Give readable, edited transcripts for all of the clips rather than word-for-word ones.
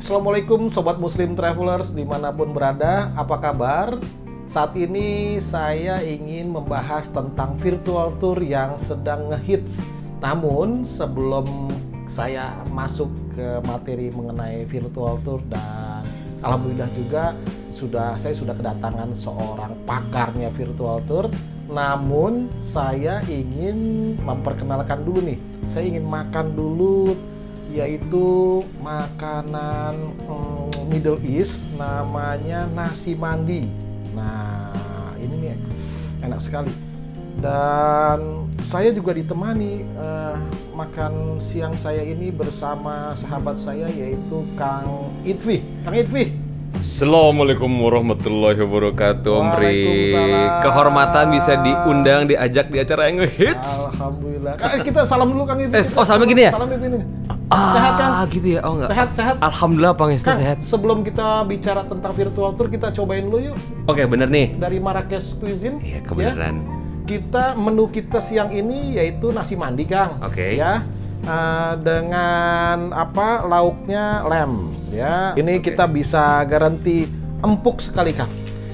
Assalamualaikum Sobat Muslim Travelers dimanapun berada, apa kabar? Saat ini saya ingin membahas tentang virtual tour yang sedang ngehits. Namun sebelum saya masuk ke materi mengenai virtual tour, dan alhamdulillah juga saya sudah kedatangan seorang pakarnya virtual tour. Namun saya ingin memperkenalkan dulu nih, saya ingin makan dulu, yaitu makanan Middle East, namanya nasi mandi. Nah, ini nih enak sekali. Dan saya juga ditemani makan siang saya ini bersama sahabat saya, yaitu Kang Idfi. Kang Idfi. Assalamualaikum warahmatullahi wabarakatuh, Om Ri. Kehormatan bisa diundang, diajak di acara yang ngehits. Alhamdulillah. Kita salam dulu Kang Idfi. Salamnya gini ya? Salam ini. Sehat kan? Gitu ya? Oh enggak. Sehat. Alhamdulillah Pangestu sehat. Sebelum kita bicara tentang virtual tour, kita cobain dulu yuk. Oke, bener nih. Dari Marrakesh Cuisine. Iya, kebenaran. Ya. Menu kita siang ini yaitu nasi mandi, Kang. Oke. Ya. Dengan lauknya lem. Ya. Ini kita bisa garansi empuk sekali, Kang.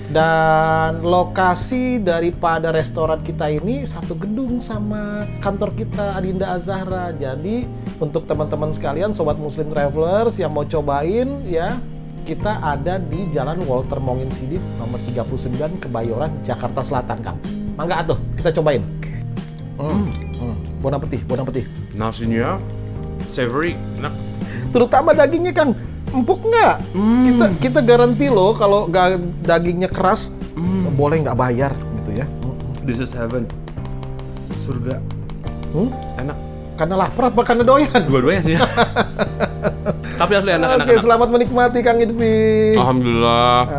Dan lokasi daripada restoran kita ini satu gedung sama kantor kita Adinda Azahra. Jadi untuk teman-teman sekalian Sobat Muslim Travelers yang mau cobain ya, kita ada di Jalan Walter Monginsidi nomor 39 Kebayoran, Jakarta Selatan, Kang. Mangga atuh, kita cobain. Bon appetit. Nasinya savory, enak. Terutama dagingnya, Kang. Empuk nggak? Kita garansi loh kalau dagingnya keras, boleh nggak bayar gitu ya. This is heaven. Surga. Enak. Karena lapar apa karena doyan? Dua-duanya sih. Tapi asli enak. Oke, selamat menikmati Kang Idfi. Alhamdulillah.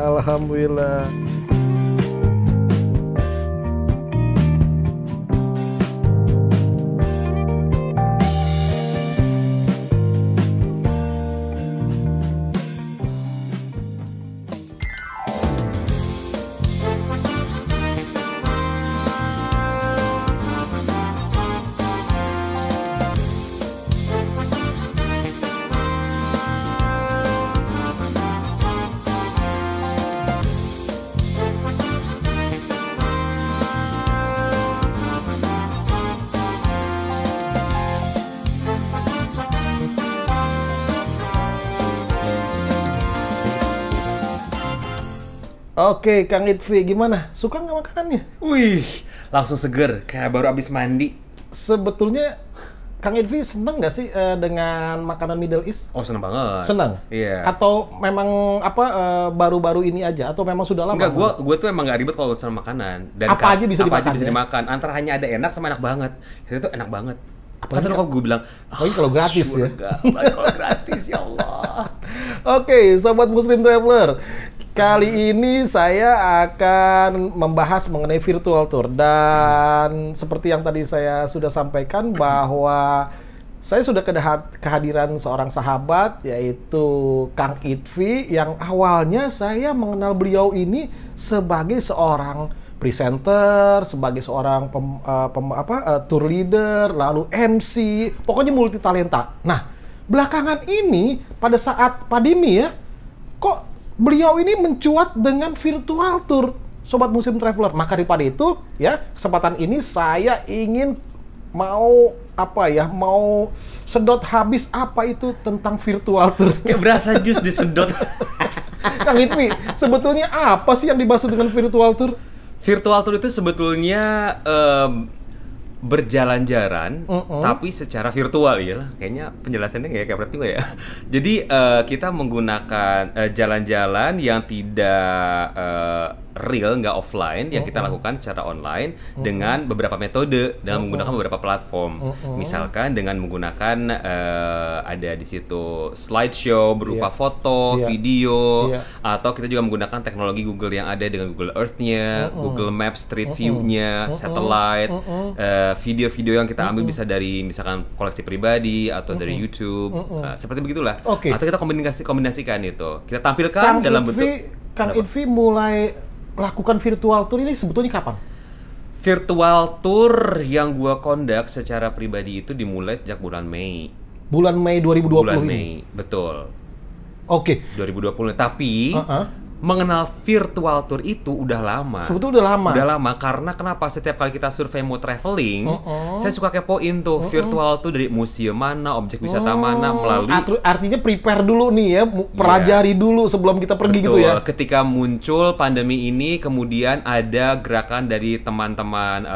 Oke, Kang Idfi, gimana? Suka nggak makanannya? Wih, langsung seger, kayak baru habis mandi. Sebetulnya Kang Idfi seneng nggak sih dengan makanan Middle East? Oh, seneng banget. Seneng? Iya. Atau memang baru-baru ini aja? Atau memang sudah lama? Enggak, gue tuh emang nggak ribet kalau urusan makanan. Dan apa aja bisa dimakan? Apa aja bisa dimakan. Antara hanya ada enak sama enak banget. Itu tuh enak banget. Apalagi kalau gue bilang, kalau gratis surga, ya? Kalau gratis, ya Allah. Oke, Sobat Muslim Traveler. Kali ini saya akan membahas mengenai virtual tour, dan seperti yang tadi saya sudah sampaikan bahwa saya sudah kehadiran seorang sahabat, yaitu Kang Idfi, yang awalnya saya mengenal beliau ini sebagai seorang presenter, sebagai seorang tour leader, lalu MC, pokoknya multi talenta. Nah, belakangan ini pada saat pandemi ya, kok beliau ini mencuat dengan virtual tour, Sobat Muslim Traveler. Maka daripada itu, ya, kesempatan ini saya ingin mau sedot habis apa itu tentang virtual tour. Kayak berasa jus disedot. Kang Idfi, sebetulnya apa sih yang dimaksud dengan virtual tour? Virtual tour itu sebetulnya berjalan-jalan, tapi secara virtual ya. Kayaknya penjelasannya nggak kayak berarti ya. Jadi kita menggunakan jalan-jalan yang tidak real, nggak offline, yang kita lakukan secara online dengan beberapa metode, dengan menggunakan beberapa platform. Misalkan dengan menggunakan ada di situ slideshow berupa foto, video, atau kita juga menggunakan teknologi Google yang ada dengan Google Earth-nya, Google Maps, Street View-nya, satellite, video-video yang kita ambil bisa dari misalkan koleksi pribadi atau dari YouTube, seperti begitulah. Atau kita kombinasikan itu, kita tampilkan dalam bentuk. Kang Idfi mulai lakukan virtual tour ini sebetulnya kapan? Virtual tour yang gua conduct secara pribadi itu dimulai sejak bulan Mei. Bulan Mei 2020 bulan ini? Mei, betul. Oke. 2020. Tapi mengenal virtual tour itu udah lama. Sebetulnya udah lama. Udah lama karena kenapa? Setiap kali kita survei mau traveling, saya suka kepoin tuh virtual tour dari museum mana, objek wisata mana, melalui. Artinya prepare dulu nih ya, pelajari dulu sebelum kita pergi. Betul. Gitu ya. Ketika muncul pandemi ini, kemudian ada gerakan dari teman-teman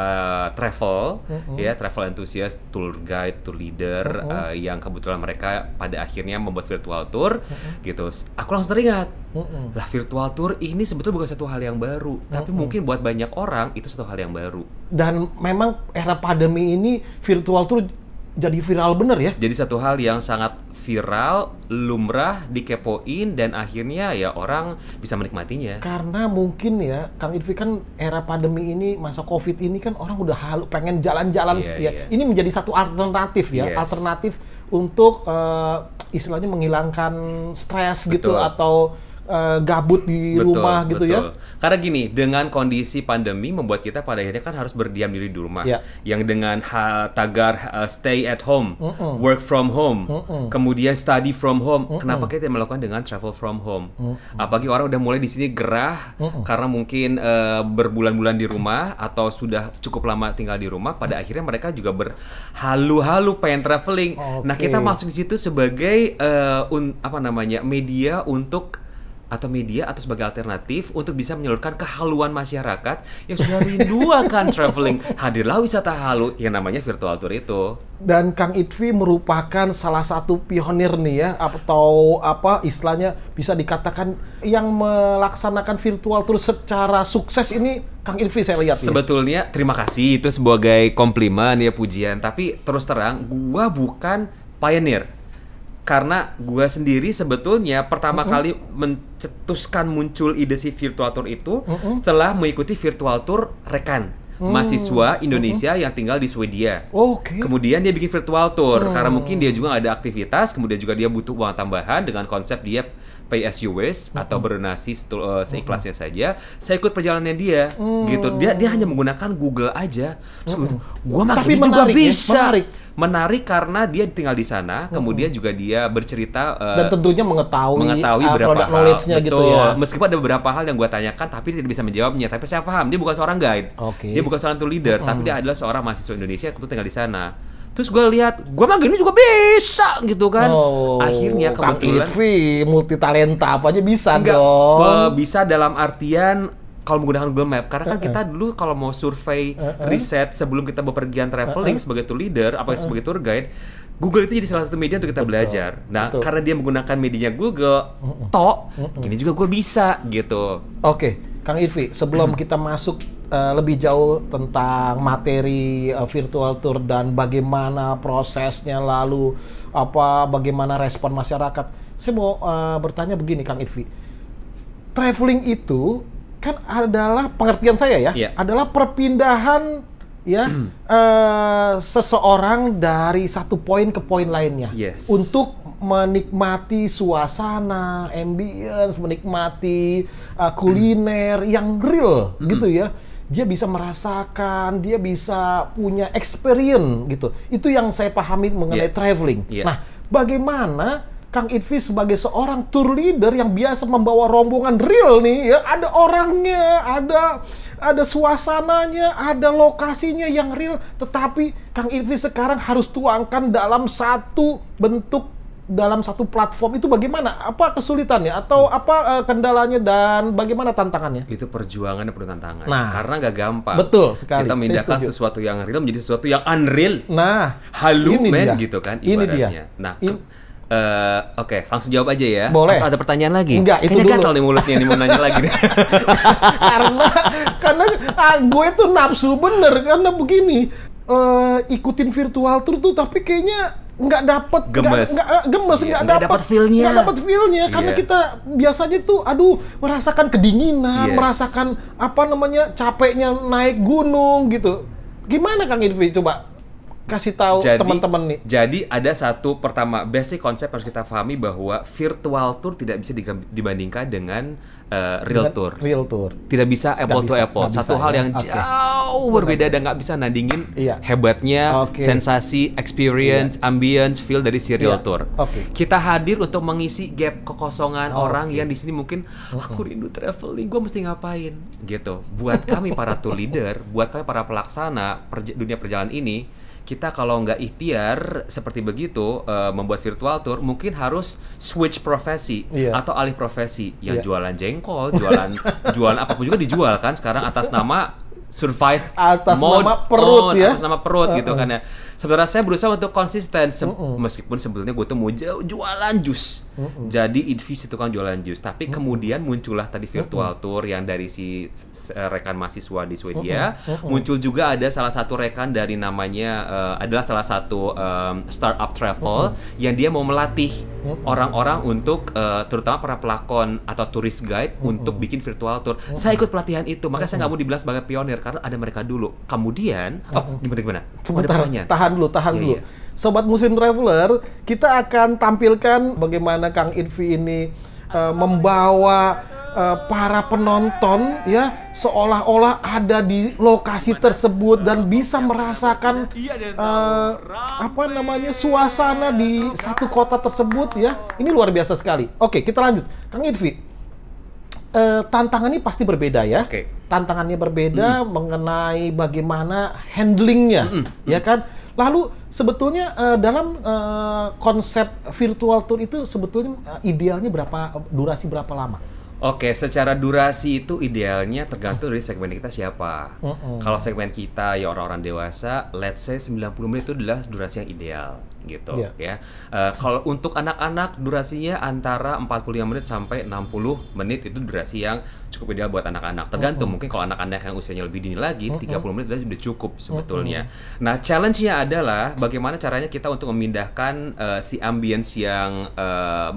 travel, ya travel enthusiast, tour guide, tour leader, yang kebetulan mereka pada akhirnya membuat virtual tour, gitu. Aku langsung teringat, lah virtual tour ini sebetulnya bukan satu hal yang baru, tapi mungkin buat banyak orang itu satu hal yang baru. Dan memang era pandemi ini virtual tour jadi viral bener ya? Jadi satu hal yang sangat viral, lumrah, dikepoin, dan akhirnya ya orang bisa menikmatinya. Karena mungkin ya, Kang Idvi kan era pandemi ini, masa COVID ini kan orang udah pengen jalan-jalan ya. Ini menjadi satu alternatif ya, alternatif untuk istilahnya menghilangkan stres gitu atau gabut di rumah gitu ya. Karena gini, dengan kondisi pandemi membuat kita pada akhirnya kan harus berdiam diri di rumah. Yang dengan tagar stay at home, work from home, kemudian study from home. Kenapa kita melakukan dengan travel from home? Apalagi orang udah mulai di sini gerah karena mungkin berbulan-bulan di rumah atau sudah cukup lama tinggal di rumah. Pada akhirnya mereka juga berhalu-halu pengen traveling. Nah, kita masuk di situ sebagai media untuk sebagai alternatif untuk bisa menyalurkan kehaluan masyarakat yang sudah rindu akan traveling. Hadirlah wisata halu yang namanya virtual tour itu. Dan Kang Idvi merupakan salah satu pionir nih ya, atau istilahnya bisa dikatakan yang melaksanakan virtual tour secara sukses ini. Kang Idvi saya lihat sebetulnya terima kasih, itu sebagai komplimen ya, pujian. Tapi terus terang, gua bukan pioneer. Karena gue sendiri sebetulnya pertama kali mencetuskan muncul ide si virtual tour itu setelah mengikuti virtual tour rekan mahasiswa Indonesia yang tinggal di Swedia. Kemudian dia bikin virtual tour karena mungkin dia juga nggak ada aktivitas, kemudian juga dia butuh uang tambahan dengan konsep dia pay as you wish atau berdonasi seikhlasnya saja. Saya ikut perjalanannya dia, gitu. Dia hanya menggunakan Google aja. Terus gue makin juga bisa. Menarik karena dia tinggal di sana, kemudian juga dia bercerita dan tentunya mengetahui beberapa product knowledge-nya gitu ya. Meskipun ada beberapa hal yang gue tanyakan, tapi dia tidak bisa menjawabnya. Tapi saya paham, dia bukan seorang guide, dia bukan seorang tour leader, tapi dia adalah seorang mahasiswa Indonesia yang tinggal di sana. Terus gue lihat, gue mah gini juga bisa gitu kan. Akhirnya kebetulan Kang Idvi multi talenta, apa aja bisa dong. Bisa dalam artian kalau menggunakan Google Map, karena kan kita dulu kalau mau survei riset sebelum kita bepergian traveling sebagai tour leader, sebagai tour guide, Google itu jadi salah satu media untuk kita belajar. Nah, karena dia menggunakan medianya Google, gini juga gue bisa gitu. Oke, Kang Idvi, sebelum kita masuk lebih jauh tentang materi virtual tour dan bagaimana prosesnya, lalu bagaimana respon masyarakat, saya mau bertanya begini, Kang Idvi. Traveling itu kan adalah, pengertian saya ya, adalah perpindahan ya seseorang dari satu poin ke poin lainnya untuk menikmati suasana, ambience, menikmati kuliner yang real gitu ya. Dia bisa merasakan, dia bisa punya experience gitu. Itu yang saya pahami mengenai traveling. Nah, bagaimana Kang Idvi sebagai seorang tour leader yang biasa membawa rombongan real nih ya, ada orangnya, ada suasananya, ada lokasinya yang real, tetapi Kang Idvi sekarang harus tuangkan dalam satu bentuk, dalam satu platform. Itu bagaimana? Apa kesulitannya atau apa kendalanya dan bagaimana tantangannya? Itu perjuangan dan penuh tantangan. Nah, karena nggak gampang. Betul sekali. Kita memindahkan sesuatu yang real menjadi sesuatu yang unreal. Nah, halu men gitu kan Ini dia. ibaratnya. Nah, oke, langsung jawab aja ya. Boleh. Atau ada pertanyaan lagi? Enggak, itu kayaknya dulu. gatal nih mulutnya nih mau nanya lagi nih. karena gue tuh nafsu bener karena begini, ikutin virtual tour tuh tapi kayaknya nggak dapet nggak dapet feel-nya, karena kita biasanya tuh merasakan kedinginan, merasakan capeknya naik gunung gitu. Gimana Kang Idvi, coba kasih tahu teman-teman nih. Jadi ada satu pertama basic konsep harus kita pahami bahwa virtual tour tidak bisa dibandingkan dengan real tour. Tidak bisa apple to apple. Satu hal yang jauh berbeda dan nggak bisa nandingin hebatnya sensasi, experience, ambience, feel dari si real tour. Kita hadir untuk mengisi gap kekosongan orang yang di sini mungkin aku rindu traveling, gue mesti ngapain gitu. Buat kami para tour leader, buat kami para pelaksana dunia perjalanan ini, kita kalau nggak ikhtiar seperti begitu membuat virtual tour, mungkin harus switch profesi atau alih profesi. Yang jualan jengkol, jualan apapun juga dijual kan sekarang atas nama survive atas mode, nama perut atas nama perut gitu kan ya. Sebenarnya saya berusaha untuk konsisten meskipun sebetulnya gue tuh mau jualan jus. Jadi Idvis itu kan jualan jus, tapi kemudian muncullah tadi virtual tour yang dari si rekan mahasiswa di Swedia. Muncul juga ada salah satu rekan dari namanya adalah salah satu startup travel yang dia mau melatih orang-orang untuk terutama para pelakon atau tourist guide untuk bikin virtual tour. Saya ikut pelatihan itu, makanya saya nggak mau dibilang sebagai pionir karena ada mereka dulu. Kemudian, gimana? Tahan dulu. Sobat Muslim Traveler, kita akan tampilkan bagaimana Kang Idvi ini membawa para penonton ya seolah-olah ada di lokasi tersebut dan bisa merasakan suasana di satu kota tersebut ya. Ini luar biasa sekali. Oke, kita lanjut. Kang Idvi, tantangannya pasti berbeda ya. Tantangannya berbeda mengenai bagaimana handlingnya, ya kan? Lalu sebetulnya dalam konsep virtual tour itu sebetulnya idealnya durasi berapa lama? Oke, secara durasi itu idealnya tergantung dari segmen kita siapa. Kalau segmen kita ya orang-orang dewasa, let's say 90 menit itu adalah durasi yang ideal gitu ya. Kalau untuk anak-anak durasinya antara 45 menit sampai 60 menit itu durasi yang cukup ideal buat anak-anak. Tergantung mungkin kalau anak-anak yang usianya lebih dini lagi 30 menit sudah cukup sebetulnya. Nah, challenge-nya adalah bagaimana caranya kita untuk memindahkan si ambience yang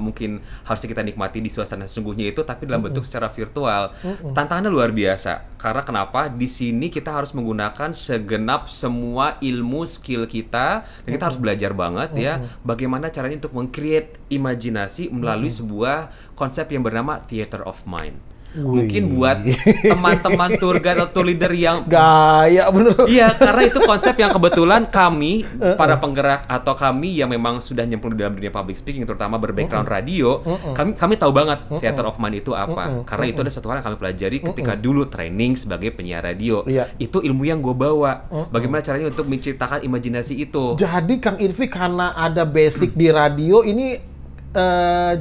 mungkin harusnya kita nikmati di suasana sesungguhnya itu tapi dalam bentuk secara virtual. Tantangannya luar biasa. Karena kenapa? Di sini kita harus menggunakan segenap semua ilmu skill kita dan kita harus belajar banget ya bagaimana caranya untuk meng-create imajinasi melalui sebuah konsep yang bernama theater of mind. Mungkin buat teman-teman tour guide atau tour leader yang gaya bener. Iya, karena itu konsep yang kebetulan kami para penggerak atau kami yang memang sudah nyemplung di dalam dunia public speaking terutama berbackground radio, kami tahu banget theater of mind itu apa. Karena itu ada satu hal yang kami pelajari ketika dulu training sebagai penyiar radio. Itu ilmu yang gue bawa. Bagaimana caranya untuk menciptakan imajinasi itu. Jadi Kang Idvi karena ada basic di radio ini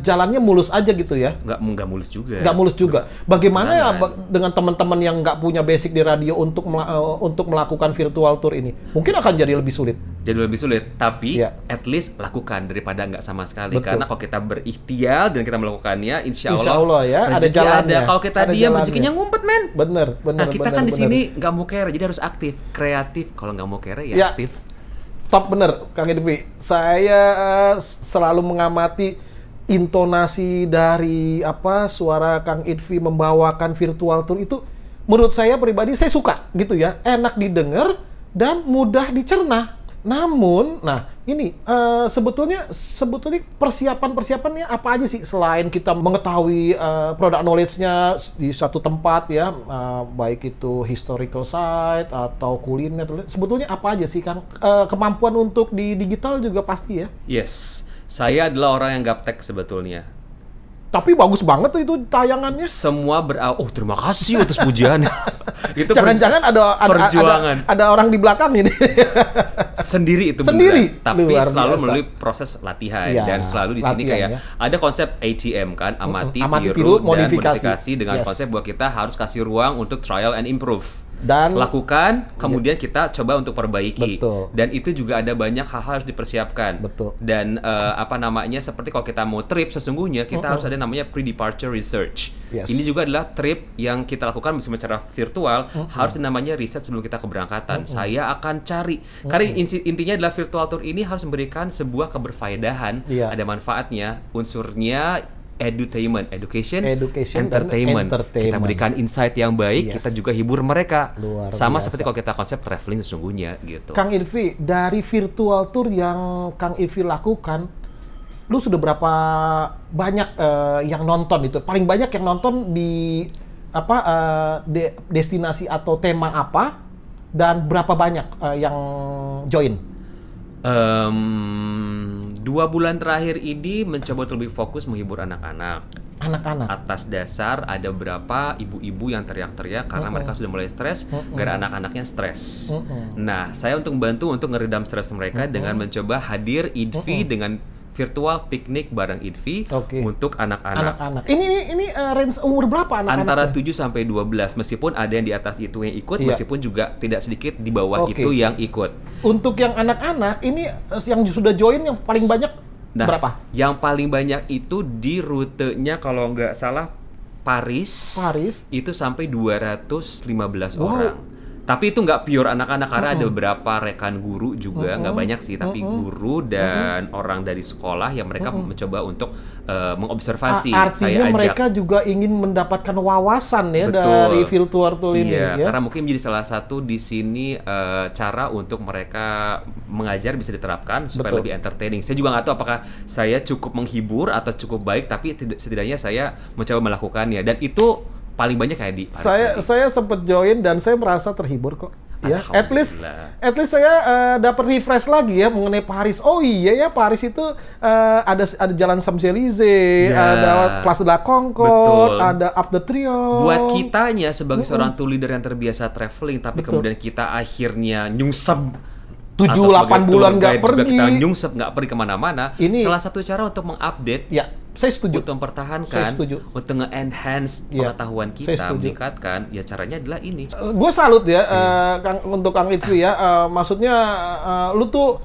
jalannya mulus aja gitu ya? Nggak mulus juga. Nggak mulus juga. Bagaimana ya dengan teman-teman yang nggak punya basic di radio untuk melakukan virtual tour ini? Mungkin akan jadi lebih sulit. Jadi lebih sulit, tapi at least lakukan daripada nggak sama sekali. Karena kalau kita berikhtiar dan kita melakukannya, insya Allah ya, rezeki ada. Kalau kita diam, rezekinya ngumpet, men. Bener. Nah, kita kan di sini nggak mau kere, jadi harus aktif, kreatif. Kalau nggak mau kere, ya aktif. Top bener, Kang Idvi. Saya selalu mengamati intonasi dari suara Kang Idvi membawakan virtual tour itu. Menurut saya pribadi, saya suka gitu ya. Enak didengar dan mudah dicerna. Namun, ini sebetulnya persiapannya apa aja sih selain kita mengetahui product knowledge-nya di satu tempat ya, baik itu historical site atau kuliner, sebetulnya apa aja sih Kang? Kemampuan untuk di digital juga pasti ya? Yes, saya adalah orang yang gaptek sebetulnya. Tapi bagus banget tuh itu tayangannya. Semua terima kasih atas pujiannya. Itu jangan-jangan ada orang di belakang ini. Sendiri itu sendiri, tapi selalu melalui proses latihan dan selalu di sini kayak ada konsep ATM kan, amati, tiru, dan modifikasi dengan konsep bahwa kita harus kasih ruang untuk trial and improve. Dan lakukan, kemudian kita coba untuk perbaiki. Dan itu juga ada banyak hal-hal harus dipersiapkan. Dan seperti kalau kita mau trip sesungguhnya kita harus ada namanya pre-departure research. Ini juga adalah trip yang kita lakukan secara virtual, harus namanya riset sebelum kita keberangkatan. Saya akan cari, karena intinya adalah virtual tour ini harus memberikan sebuah keberfaedahan, ada manfaatnya, unsurnya edutainment, education dan entertainment. Kita berikan insight yang baik, kita juga hibur mereka. Luar sama biasa. seperti kalau kita konsep traveling sesungguhnya gitu. Kang Ilvi, dari virtual tour yang Kang Ilvi lakukan, lu sudah berapa banyak yang nonton itu? Paling banyak yang nonton di apa destinasi atau tema apa, dan berapa banyak yang join? 2 bulan terakhir ini mencoba untuk lebih fokus menghibur anak-anak. Atas dasar ada beberapa ibu-ibu yang teriak-teriak karena mereka sudah mulai stres gara anak-anaknya stres. Nah, saya untuk membantu untuk ngeredam stres mereka dengan mencoba hadir Idfi dengan virtual piknik bareng Idfi untuk anak-anak. Ini range umur berapa anak-anak? Antara 7 sampai 12, meskipun ada yang di atas itu yang ikut, meskipun juga tidak sedikit di bawah itu yang ikut. Untuk yang anak-anak, ini yang sudah join yang paling banyak berapa? Yang paling banyak itu di rutenya kalau nggak salah Paris. Itu sampai 215 orang. Tapi itu nggak pure anak-anak karena ada beberapa rekan guru juga, nggak banyak sih, tapi guru dan orang dari sekolah yang mereka mencoba untuk mengobservasi. Artinya saya mereka juga ingin mendapatkan wawasan ya dari virtual tool ini. Iya, karena mungkin menjadi salah satu di sini cara untuk mereka mengajar bisa diterapkan supaya lebih entertaining. Saya juga nggak tahu apakah saya cukup menghibur atau cukup baik, tapi setidaknya saya mencoba melakukannya, dan itu paling banyak kayak di Paris. Saya sempat join dan saya merasa terhibur kok. Ya, at least saya dapat refresh lagi ya mengenai Paris. Oh iya ya, Paris itu ada jalan Champs-Élysées, ada Place de la Concorde, ada Arc de Triomphe. Buat kitanya sebagai seorang tour leader yang terbiasa traveling, tapi kemudian kita akhirnya nyungsep 7-8 bulan nggak pergi. Kita nyungsep nggak pergi kemana-mana. Ini salah satu cara untuk mengupdate. Ya, saya setuju. Untuk mempertahankan, untuk nge-enhance pengetahuan kita, meningkatkan. Ya caranya adalah ini. Gue salut ya, untuk Kang Lutfi ya. Maksudnya lu tuh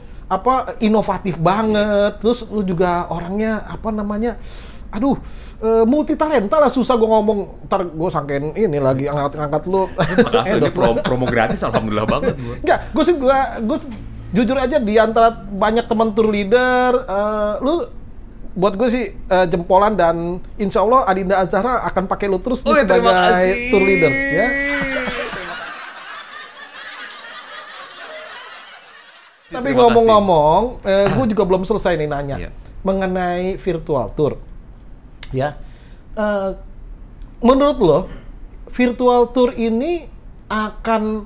inovatif banget. Terus lu juga orangnya multi talenta lah. Susah gue ngomong, ntar gue sangkain ini lagi angkat lu. Makasih, ini promo gratis, alhamdulillah banget gue. Enggak, gue jujur aja di antara banyak teman tour leader, lu buat gue sih jempolan, dan insya Allah Adinda Azhara akan pakai lu terus sebagai tour leader ya. Tapi ngomong-ngomong, gue juga belum selesai nih nanya mengenai virtual tour. Ya, menurut lo virtual tour ini akan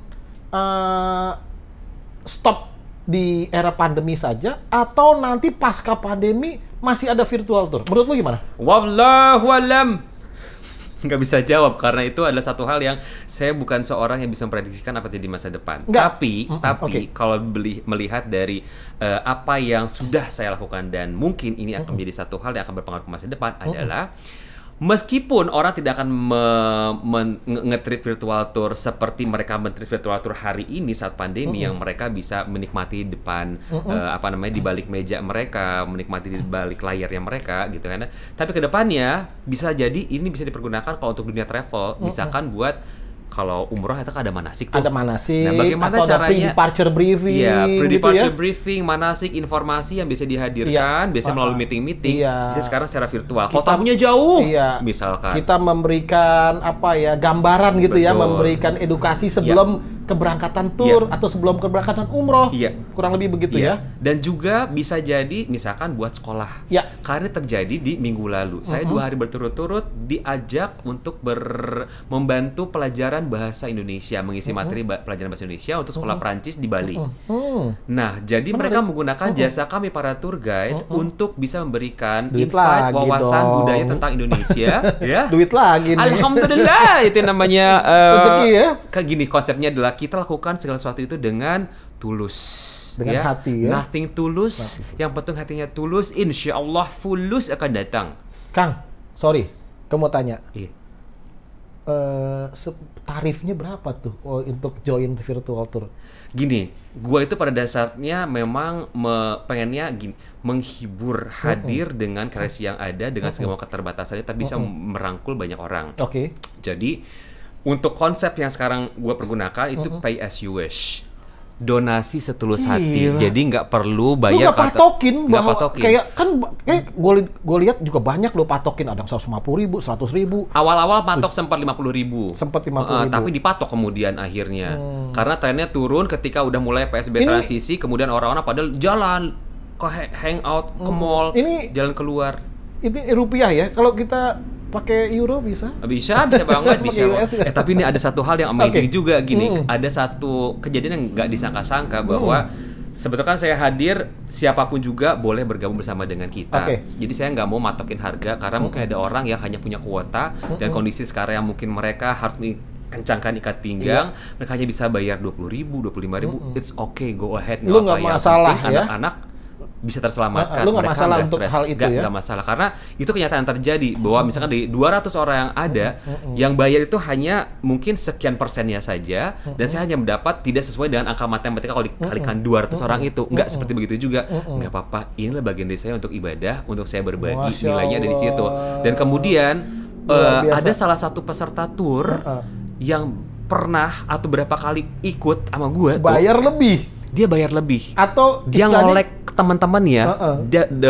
stop di era pandemi saja atau nanti pasca pandemi masih ada virtual tour? Menurut lo gimana? Wallahu alam. Nggak bisa jawab karena itu adalah satu hal yang saya bukan seorang yang bisa memprediksikan apa terjadi di masa depan. Tapi kalau melihat dari apa yang sudah saya lakukan dan mungkin ini akan menjadi satu hal yang akan berpengaruh ke masa depan adalah meskipun orang tidak akan nge-trip virtual tour seperti mereka men-trip virtual tour hari ini saat pandemi, yang mereka bisa menikmati depan di balik meja mereka, menikmati di balik layarnya mereka gitu kan. Tapi kedepannya bisa jadi ini bisa dipergunakan kalau untuk dunia travel, misalkan buat kalau umroh itu kan ada manasik tuh. Ada manasik. Nah, bagaimana atau caranya? Pre-departure briefing. Iya, pre-departure briefing, manasik, informasi yang bisa dihadirkan, biasanya melalui meeting-meeting. Bisa sekarang secara virtual. Kalau tamunya jauh, misalkan. Kita memberikan gambaran gitu ya, memberikan edukasi sebelum keberangkatan tour atau sebelum keberangkatan umroh. Kurang lebih begitu ya. Dan juga bisa jadi misalkan buat sekolah. Karena terjadi di minggu lalu. Saya 2 hari berturut-turut diajak untuk membantu pelajaran bahasa Indonesia, mengisi materi pelajaran bahasa Indonesia untuk sekolah Perancis di Bali. Nah, jadi mereka menggunakan jasa kami para tour guide untuk bisa memberikan insight, wawasan budaya tentang Indonesia. Ya. Duit lagi nih. Alhamdulillah, itu namanya rezeki ya. Kayak gini konsepnya adalah kita lakukan segala sesuatu itu dengan tulus. Dengan hati ya. Nothing tulus. Yang penting hatinya tulus, insya Allah fulus akan datang. Kang, sorry, kamu mau tanya. Iya. Tarifnya berapa tuh untuk join virtual tour? Gini, gua itu pada dasarnya memang pengennya menghibur, hadir dengan kreasi yang ada, dengan segala keterbatasannya, tapi bisa merangkul banyak orang. Jadi untuk konsep yang sekarang gua pergunakan itu pay as you wish. donasi setulus hati. Gila. Jadi nggak perlu Lu bayar nggak patokin nggak bahwa patokin. kayak kan gue lihat juga banyak lo patokin, ada yang 150.000, 100.000. Awal-awal patok sempat 50.000. Sempat 50.000. Tapi dipatok kemudian akhirnya. Karena trennya turun ketika udah mulai PSBB transisi, kemudian orang-orang padahal jalan ke hangout, ke mall, Ini- jalan keluar. Ini rupiah ya. Kalau kita pakai euro bisa? Bisa banget, bisa. Pakai US ya? Tapi ini ada satu hal yang amazing Oke. juga gini. Ada satu kejadian yang nggak disangka-sangka bahwa sebetulnya kan saya hadir, siapapun juga boleh bergabung bersama dengan kita. Oke. Jadi saya nggak mau matokin harga karena mungkin ada orang yang hanya punya kuota dan kondisi sekarang yang mungkin mereka harus kencangkan ikat pinggang, mereka hanya bisa bayar 20.000, 25.000. It's okay, go ahead. Lu nggak apa-apa. Yang masalah, penting ya? Anak-anak bisa terselamatkan. Lu nggak Mereka masalah nggak untuk stres. hal itu ya? Nggak masalah karena itu kenyataan yang terjadi bahwa misalkan dari 200 orang yang ada yang bayar itu hanya mungkin sekian persennya saja dan saya hanya mendapat tidak sesuai dengan angka matematika kalau dikalikan 200 orang itu. Nggak seperti begitu juga. Nggak apa-apa, inilah bagian dari saya untuk ibadah, untuk saya berbagi. Masya Nilainya dari situ. Allah. Dan kemudian Luar biasa. ada salah satu peserta tur yang pernah atau berapa kali ikut sama gue Bayar lebih dia bayar lebih. atau Dia istilahnya- ngolek teman-temannya,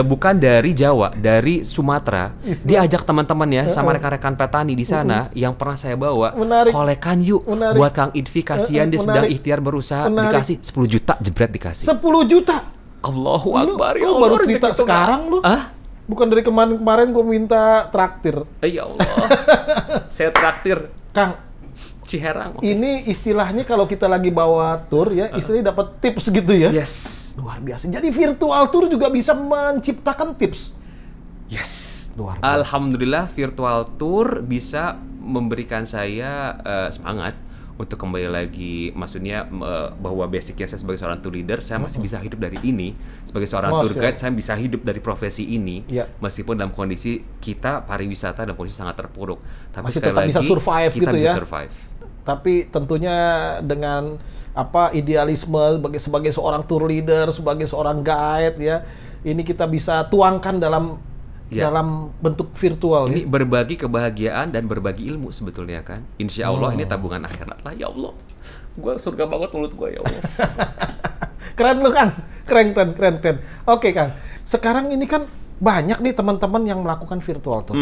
bukan dari Jawa, dari Sumatera. Dia ajak teman-temannya sama rekan-rekan petani di sana yang pernah saya bawa, Menarik. kolekan yuk Menarik. buat Kang Idfi, kasihan dia sedang Menarik. ikhtiar berusaha, Menarik. dikasih 10 juta jebret dikasih. 10 juta. Allahu Lu Akbar, ya baru Allah, cerita rezeki itu sekarang lu. Ah? Bukan dari kemarin gue minta traktir. Ya Allah. Saya traktir Kang, Ciherang. ini istilahnya kalau kita lagi bawa tour ya, istilahnya dapat tips gitu ya. Yes. Luar biasa. Jadi virtual tour juga bisa menciptakan tips. Yes. Luar biasa. Alhamdulillah virtual tour bisa memberikan saya semangat untuk kembali lagi, maksudnya bahwa basicnya saya sebagai seorang tour leader, saya masih bisa hidup dari ini. Sebagai seorang tour guide, saya bisa hidup dari profesi ini, Ya. meskipun dalam kondisi kita pariwisata dalam kondisi sangat terpuruk. Tapi Masih sekali tetap lagi bisa survive kita gitu bisa ya. survive. Tapi tentunya dengan idealisme sebagai seorang tour leader, sebagai seorang guide ya, ini kita bisa tuangkan dalam bentuk virtual Ini ya. berbagi kebahagiaan dan berbagi ilmu sebetulnya kan. Insya Allah ini tabungan akhirat lah, ya Allah. Gue surga banget mulut gue, ya Allah. Keren lu Kang, keren. Oke Kang, sekarang ini kan banyak nih teman-teman yang melakukan virtual tour.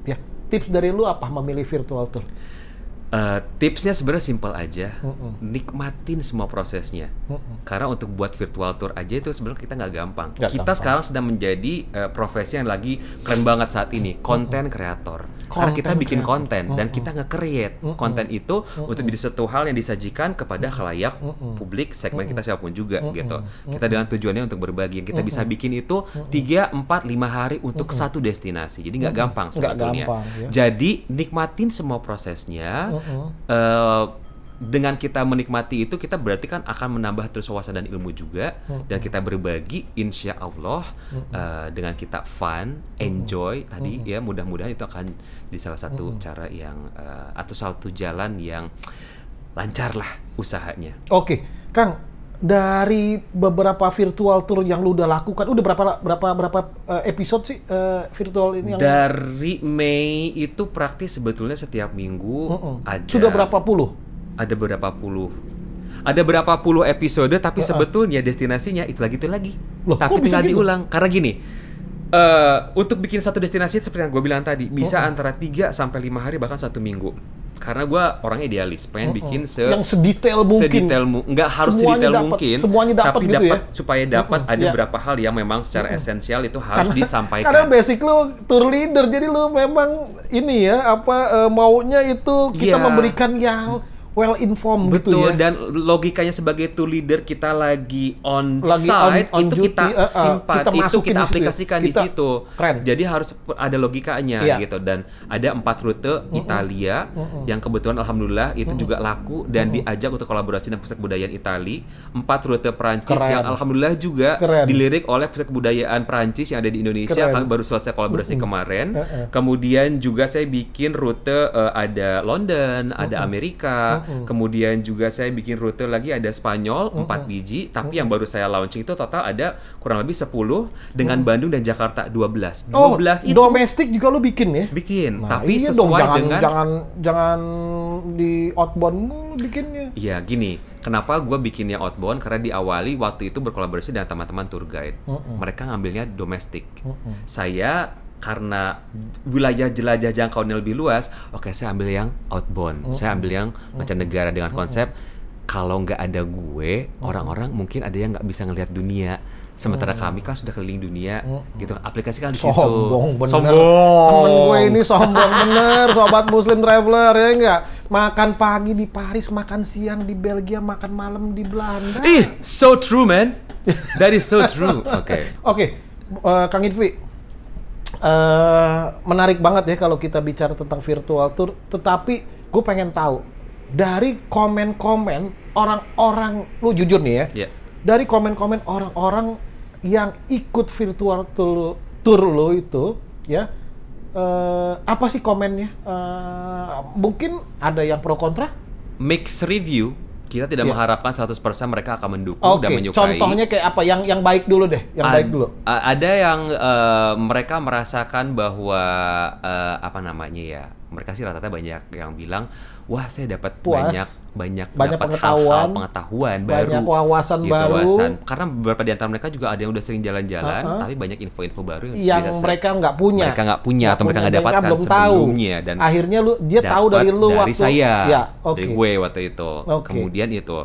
Ya, tips dari lu apa memilih virtual tour? Tipsnya sebenarnya simpel aja, nikmatin semua prosesnya. Karena untuk buat virtual tour aja itu sebenarnya kita nggak gampang. Kita sekarang sedang menjadi profesi yang lagi keren banget saat ini, konten kreator. Karena kita bikin konten dan kita nge-create konten itu untuk jadi satu hal yang disajikan kepada khalayak publik, segmen kita siapapun juga gitu. Kita dengan tujuannya untuk berbagi. Yang kita bisa bikin itu 3, 4, 5 hari untuk satu destinasi. Jadi nggak gampang sebetulnya. Ya. Jadi nikmatin semua prosesnya. Dengan kita menikmati itu, kita berarti kan akan menambah terus wawasan dan ilmu juga, dan kita berbagi, insya Allah dengan kita fun, enjoy tadi ya, mudah-mudahan itu akan jadi salah satu cara yang atau salah satu jalan yang lancar lah usahanya. Oke, Kang, dari beberapa virtual tour yang lu udah lakukan, udah berapa episode sih virtual ini yang Dari Mei itu praktis sebetulnya setiap minggu ada. Sudah berapa puluh? Ada berapa puluh episode, tapi sebetulnya destinasinya itu lagi. Loh, Tapi kok bisa tinggal gitu? diulang. Karena gini, untuk bikin satu destinasi seperti yang gue bilang tadi, bisa antara 3 sampai 5 hari bahkan 1 minggu. Karena gue orangnya idealis, pengen bikin yang sedetail mungkin. Nggak harus Semuanya sedetail dapat, mungkin, semuanya dapat tapi gitu dapat ya? supaya dapat ada ya. beberapa hal yang memang secara esensial itu harus disampaikan. Karena basic lu tour leader, jadi lu memang ini ya maunya itu kita Iya. memberikan yang well informed gitu Betul, ya. dan logikanya sebagai tour leader kita lagi on Lagi site, on itu duty, kita simpan, kita itu masukin kita di situ. aplikasikan di Kita- situ. keren. Jadi harus ada logikanya Iya. gitu, dan ada 4 rute Italia yang kebetulan alhamdulillah itu juga laku dan diajak untuk kolaborasi dengan Pusat Kebudayaan Itali. 4 rute Perancis Keren. yang alhamdulillah juga Keren. dilirik oleh Pusat Kebudayaan Perancis yang ada di Indonesia. Keren. Kami baru selesai kolaborasi kemarin. Kemudian juga saya bikin rute ada London, ada Amerika. Kemudian juga saya bikin rute lagi ada Spanyol 4 biji, tapi yang baru saya launching itu total ada kurang lebih 10 dengan Bandung dan Jakarta 12. 12 itu domestik juga lu bikin ya? bikin, Nah, tapi iya sesuai dong, dengan jangan di outbound mulu bikinnya. Iya gini, Kenapa gue bikin yang outbound? Karena diawali waktu itu berkolaborasi dengan teman-teman tour guide. Mereka ngambilnya domestik. Saya karena wilayah jelajah jangkauannya lebih luas, oke saya ambil yang outbound. Saya ambil yang mancanegara dengan konsep kalau nggak ada gue, orang-orang mungkin ada yang nggak bisa ngelihat dunia. Sementara kami kan sudah keliling dunia, gitu. Aplikasi kan di situ. Sombong bener. Sombong. Temen gue ini sombong bener, sobat Muslim Traveler ya enggak. Makan pagi di Paris, makan siang di Belgia, makan malam di Belanda. Ih, so true man. That is so true. Oke, Kang Idfi, menarik banget ya kalau kita bicara tentang virtual tour. Tetapi gue pengen tahu dari komen-komen orang-orang, lu jujur nih ya. Yeah. Dari komen-komen orang-orang yang ikut virtual tour lo itu, ya, apa sih komennya? Mungkin ada yang pro kontra? Mixed review. Kita tidak mengharapkan 100% mereka akan mendukung dan menyukai. Contohnya kayak apa? Yang baik dulu deh, baik dulu. Ada yang mereka merasakan bahwa apa namanya ya? Mereka sih rata-rata banyak yang bilang, wah saya dapat banyak dapat pengetahuan baru, banyak wawasan gitu, baru. Karena beberapa di antara mereka juga ada yang udah sering jalan-jalan, tapi banyak info-info baru yang mereka nggak punya. Mereka nggak punya atau mereka nggak dapatkan belum sebelumnya. Tahu. Dan akhirnya dia tahu dari lu dari waktu saya, dari gue waktu itu. Kemudian itu.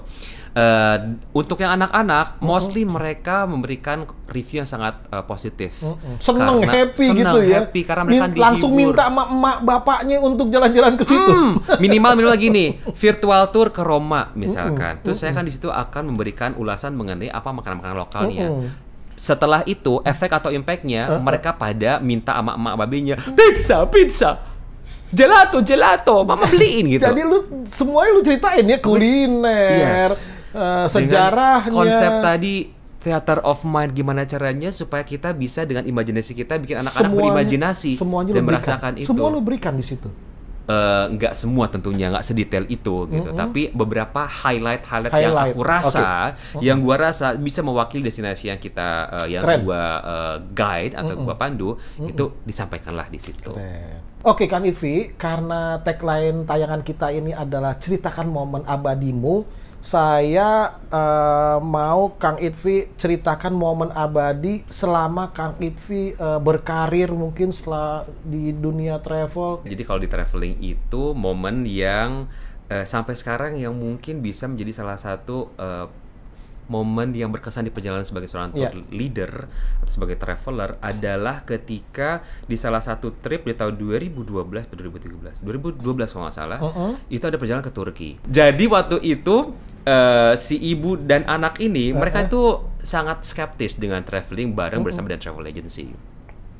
Untuk yang anak-anak, mostly mereka memberikan review yang sangat positif. Seneng, happy gitu ya. Happy karena mereka langsung minta emak bapaknya untuk jalan-jalan ke situ. Minimal gini, virtual tour ke Roma misalkan. Terus saya kan di situ akan memberikan ulasan mengenai apa makanan-makanan lokalnya. Setelah itu, efek atau impact-nya mereka pada minta sama emak babenya, pizza. Gelato, mama beliin gitu. Jadi semuanya lu ceritain ya, kuliner, sejarahnya. Dengan konsep tadi theater of mind, gimana caranya supaya kita bisa dengan imajinasi kita bikin anak-anak berimajinasi dan merasakan itu. Semua lu berikan di situ. Nggak semua tentunya, nggak sedetail itu gitu. Tapi beberapa highlight yang aku rasa, yang gua rasa bisa mewakili destinasi yang kita, yang gua guide atau gua pandu, itu disampaikanlah di situ. Oke, Kang Idfi, karena tagline tayangan kita ini adalah ceritakan momen abadimu, saya mau Kang Idfi ceritakan momen abadi selama Kang Idfi berkarir mungkin setelah di dunia travel. Jadi kalau di traveling itu momen yang sampai sekarang yang mungkin bisa menjadi salah satu momen yang berkesan di perjalanan sebagai seorang tour leader atau sebagai traveler adalah ketika di salah satu trip di tahun 2012 atau 2013, 2012 kalau nggak salah, itu ada perjalanan ke Turki. Jadi waktu itu si ibu dan anak ini mereka itu sangat skeptis dengan traveling bareng bersama dengan travel agency.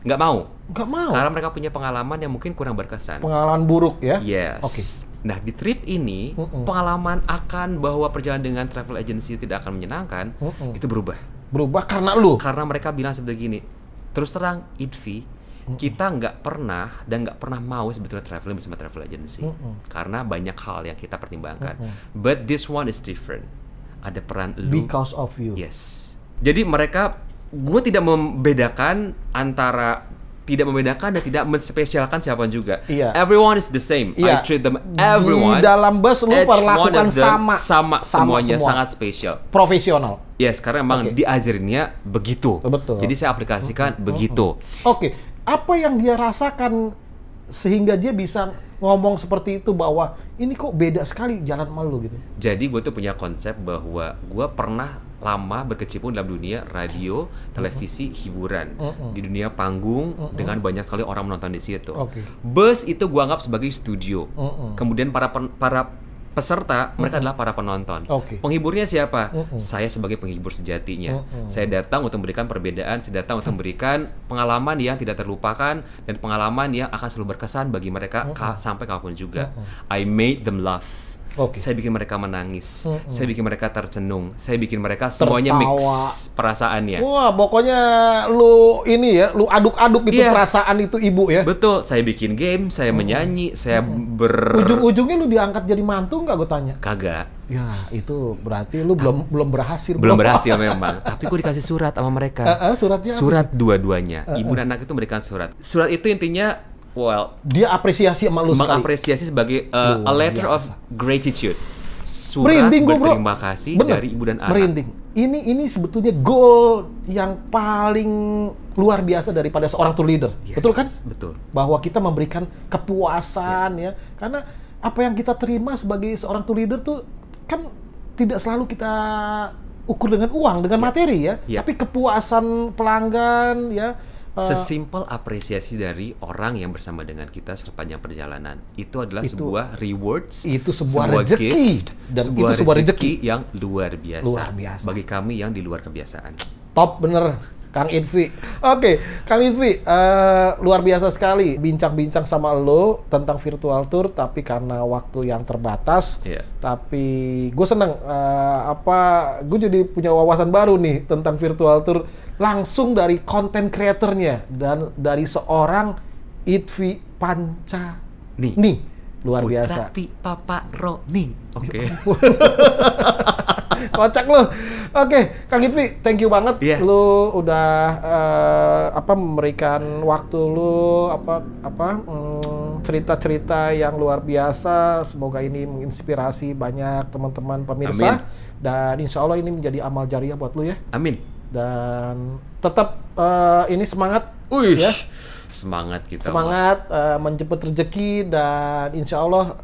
Nggak mau. Karena mereka punya pengalaman yang mungkin kurang berkesan. Pengalaman buruk ya? Yes. Nah, di trip ini, pengalaman akan bahwa perjalanan dengan travel agency tidak akan menyenangkan, itu berubah. Berubah karena lu? Karena mereka bilang seperti gini, terus terang, Idfi, kita nggak pernah dan nggak pernah mau sebetulnya traveling bersama travel agency. Karena banyak hal yang kita pertimbangkan. But this one is different. Ada peran lu. Because of you. Yes. Jadi gue tidak membedakan antara tidak membedakan dan tidak menspesialkan siapa juga. Everyone is the same. I treat them everyone. Di dalam bus lu perlakukan sama semuanya sangat spesial. Profesional. Yes, karena emang diajarinnya begitu. Betul. Jadi saya aplikasikan begitu. Oke, apa yang dia rasakan sehingga dia bisa ngomong seperti itu bahwa ini kok beda sekali jalan malu gitu. Jadi gue tuh punya konsep bahwa gue pernah lama berkecimpung dalam dunia radio, televisi, hiburan, di dunia panggung dengan banyak sekali orang menonton di situ. Bus itu gue anggap sebagai studio. Kemudian para peserta mereka adalah para penonton. Penghiburnya siapa? Saya sebagai penghibur sejatinya. Saya datang untuk memberikan perbedaan, saya datang untuk memberikan pengalaman yang tidak terlupakan dan pengalaman yang akan selalu berkesan bagi mereka sampai kapanpun juga. I made them laugh. Saya bikin mereka menangis, saya bikin mereka tercenung, saya bikin mereka semuanya mix perasaannya. Wah, pokoknya lu ini ya, lu aduk-aduk itu perasaan itu ibu ya. Betul, saya bikin game, saya menyanyi, saya Ujung-ujungnya lu diangkat jadi mantu nggak, gue tanya? Kagak. Ya, itu berarti lu belum berhasil. Belum berhasil memang. Tapi gue dikasih surat sama mereka. Suratnya surat dua-duanya. Ibu dan anak itu memberikan surat. Surat itu intinya dia apresiasi sama lu sekali. Mengapresiasi sebagai a letter of gratitude. surat berterima kasih dari ibu dan anak. Merinding. Ini sebetulnya goal yang paling luar biasa daripada seorang tour leader. Yes, betul kan? Betul. Bahwa kita memberikan kepuasan ya. Karena apa yang kita terima sebagai seorang tour leader tuh kan tidak selalu kita ukur dengan uang, dengan materi ya. Tapi kepuasan pelanggan ya. Sesimpel apresiasi dari orang yang bersama dengan kita sepanjang perjalanan itu adalah sebuah rewards, itu sebuah rezeki, dan sebuah itu sebuah rezeki yang luar biasa bagi kami yang di luar kebiasaan. Top bener, Kang Idvi. Oke, Kang Idvi, luar biasa sekali bincang-bincang sama lo tentang virtual tour, tapi karena waktu yang terbatas, tapi gue seneng gue jadi punya wawasan baru nih tentang virtual tour langsung dari konten kreatornya dan dari seorang Idvi Pancani. Nih, luar biasa. Putrati Papa Roni. Oke. Kocak lo. Oke, Kang Idvi, thank you banget. Lu udah memberikan waktu lu cerita-cerita yang luar biasa. Semoga ini menginspirasi banyak teman-teman pemirsa. Amin. Dan insya Allah ini menjadi amal jariah buat lu ya. Amin. Dan tetap ini semangat. Ya. Semangat kita. Semangat menjemput rezeki dan insya Allah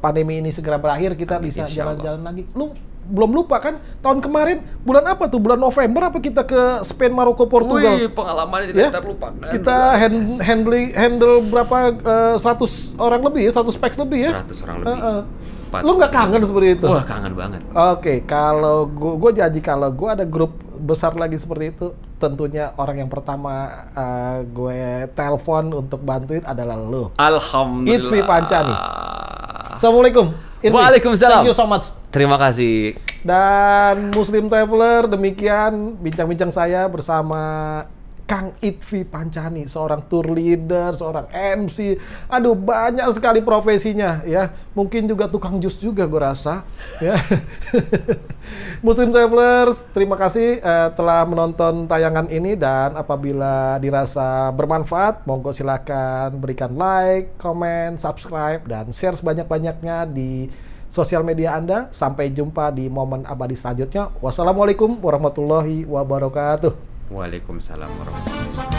pandemi ini segera berakhir, kita bisa jalan-jalan lagi. Lu belum lupa kan tahun kemarin bulan apa tuh? Bulan November apa kita ke Spain, Maroko, Portugal? Wih, pengalamannya tidak terlupakan. Kita handle berapa 100 orang lebih ya, 100 packs lebih ya? 100 orang lebih. Lu nggak kangen seperti itu? Wah, kangen banget. Oke, kalau gue janji kalau gue ada grup besar lagi seperti itu, tentunya orang yang pertama gue telepon untuk bantuin adalah lo. Alhamdulillah. Idvi Pancani. Assalamualaikum. Idvi. Waalaikumsalam. Thank you so much. Terima kasih. Dan Muslim Traveler, demikian bincang-bincang saya bersama Kang Idvi Pancani, seorang tour leader, seorang MC. Aduh, banyak sekali profesinya ya. Mungkin juga tukang jus juga gue rasa ya. Muslim Travelers, terima kasih telah menonton tayangan ini, dan apabila dirasa bermanfaat, monggo silakan berikan like, comment, subscribe, dan share sebanyak-banyaknya di sosial media Anda. Sampai jumpa di momen abadi selanjutnya. Wassalamualaikum warahmatullahi wabarakatuh. Waalaikumsalam warahmatullahi wabarakatuh.